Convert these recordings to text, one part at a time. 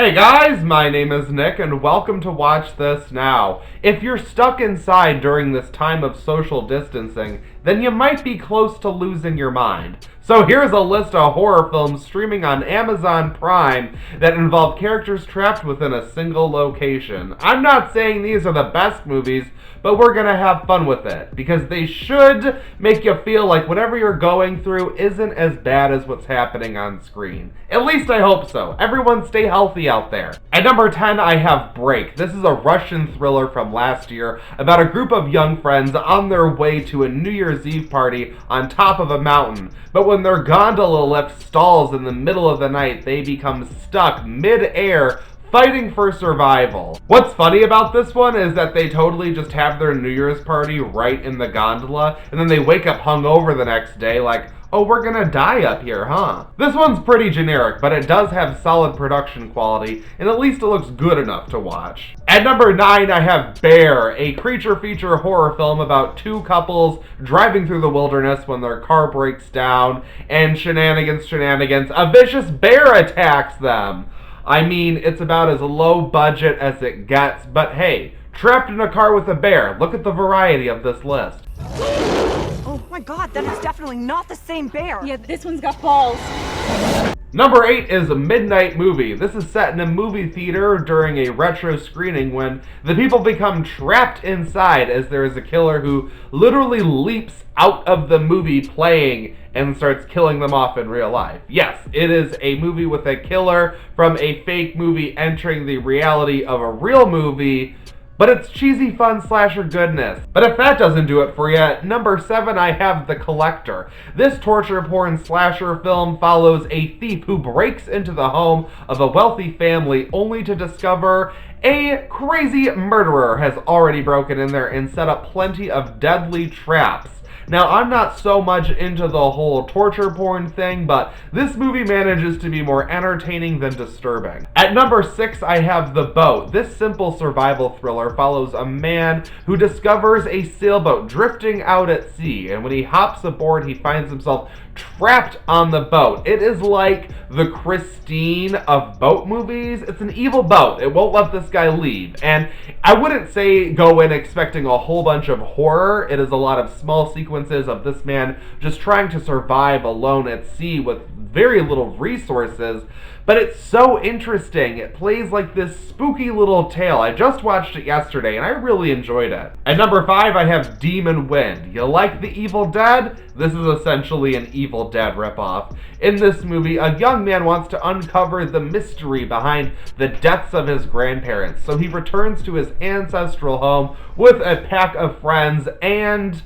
Hey guys, my name is Nick and welcome to Watch This Now. If you're stuck inside during this time of social distancing, then you might be close to losing your mind. So here's a list of horror films streaming on Amazon Prime that involve characters trapped within a single location. I'm not saying these are the best movies, but we're gonna have fun with it, because they should make you feel like whatever you're going through isn't as bad as what's happening on screen. At least I hope so. Everyone stay healthy out there. At number 10, I have Break. This is a Russian thriller from last year about a group of young friends on their way to a New Year's Eve party on top of a mountain. But when their gondola lift stalls in the middle of the night, they become stuck mid-air fighting for survival. What's funny about this one is that they totally just have their New Year's party right in the gondola, and then they wake up hungover the next day like, oh, we're gonna die up here, huh? This one's pretty generic, but it does have solid production quality, and at least it looks good enough to watch. At number 9, I have Bear, a creature feature horror film about two couples driving through the wilderness when their car breaks down, and shenanigans, a vicious bear attacks them. I mean, it's about as low budget as it gets, but hey, trapped in a car with a bear. Look at the variety of this list. Oh my god, that is definitely not the same bear! Yeah, this one's got balls. Number 8 is a Midnight Movie. This is set in a movie theater during a retro screening when the people become trapped inside as there is a killer who literally leaps out of the movie playing and starts killing them off in real life. Yes, it is a movie with a killer from a fake movie entering the reality of a real movie, but it's cheesy fun slasher goodness. But if that doesn't do it for you, at number 7 I have The Collector. This torture porn slasher film follows a thief who breaks into the home of a wealthy family only to discover a crazy murderer has already broken in there and set up plenty of deadly traps. Now, I'm not so much into the whole torture porn thing, but this movie manages to be more entertaining than disturbing. At number 6, I have The Boat. This simple survival thriller follows a man who discovers a sailboat drifting out at sea, and when he hops aboard, he finds himself trapped on the boat. It is like the Christine of boat movies. It's an evil boat. It won't let this guy leave. And I wouldn't say go in expecting a whole bunch of horror. It is a lot of small sequences of this man just trying to survive alone at sea with very little resources. But it's so interesting. It plays like this spooky little tale. I just watched it yesterday and I really enjoyed it. At number 5, I have Demon Wind. You like The Evil Dead? This is essentially an Evil Dead ripoff. In this movie, a young man wants to uncover the mystery behind the deaths of his grandparents. So he returns to his ancestral home with a pack of friends and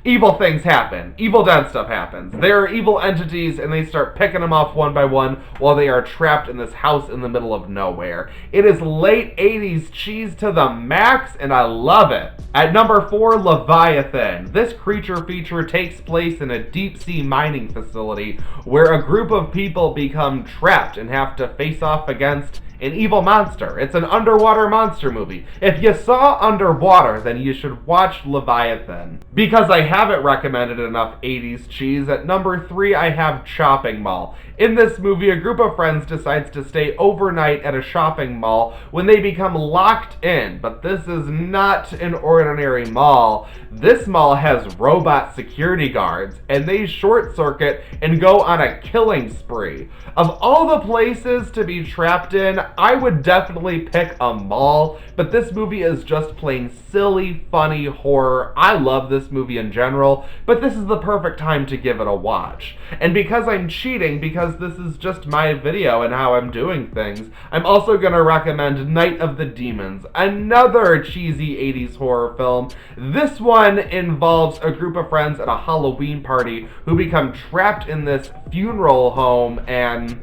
evil things happen. Evil Dead stuff happens. There are evil entities and they start picking them off one by one while they are trapped in this house in the middle of nowhere. It is late 80s cheese to the max and I love it. At number 4, Leviathan. This creature feature takes place in a deep sea mining facility where a group of people become trapped and have to face off against an evil monster. It's an underwater monster movie. If you saw Underwater, then you should watch Leviathan. Because I haven't recommended enough 80s cheese, at number 3 I have Chopping Mall. In this movie, a group of friends decides to stay overnight at a shopping mall when they become locked in. But this is not an ordinary mall. This mall has robot security guards, and they short circuit and go on a killing spree. Of all the places to be trapped in, I would definitely pick a mall, but this movie is just plain silly, funny horror. I love this movie in general, but this is the perfect time to give it a watch. And because I'm cheating, because this is just my video and how I'm doing things, I'm also going to recommend Night of the Demons, another cheesy 80s horror film. This one involves a group of friends at a Halloween party who become trapped in this funeral home, and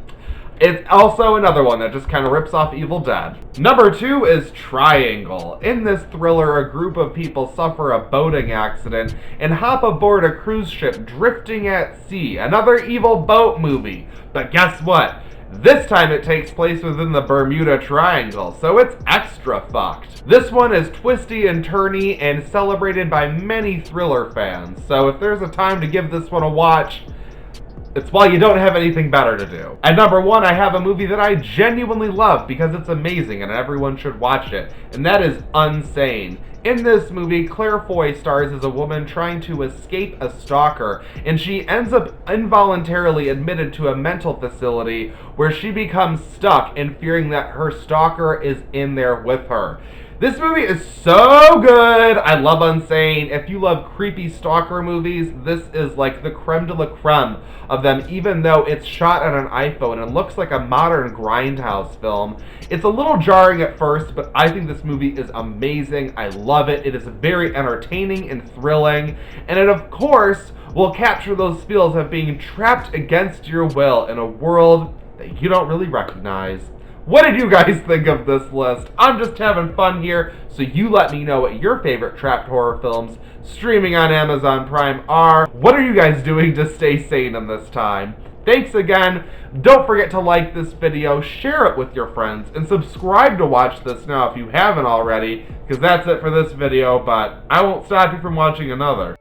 it's also another one that just kind of rips off Evil Dead. Number 2 is Triangle. In this thriller, a group of people suffer a boating accident and hop aboard a cruise ship drifting at sea. Another evil boat movie. But guess what? This time it takes place within the Bermuda Triangle, so it's extra fucked. This one is twisty and turny and celebrated by many thriller fans, so if there's a time to give this one a watch, It's why you don't have anything better to do. At number 1, I have a movie that I genuinely love because it's amazing and everyone should watch it, and that is Unsane. In this movie, Claire Foy stars as a woman trying to escape a stalker, and she ends up involuntarily admitted to a mental facility where she becomes stuck and fearing that her stalker is in there with her. This movie is so good! I love Unsane. If you love creepy stalker movies, this is like the creme de la creme of them, even though it's shot on an iPhone and looks like a modern grindhouse film. It's a little jarring at first, but I think this movie is amazing. I love it. It is very entertaining and thrilling, and it, of course, will capture those feels of being trapped against your will in a world that you don't really recognize. What did you guys think of this list? I'm just having fun here, so you let me know what your favorite trapped horror films streaming on Amazon Prime are. What are you guys doing to stay sane in this time? Thanks again. Don't forget to like this video, share it with your friends, and subscribe to watch this now if you haven't already, because that's it for this video, but I won't stop you from watching another.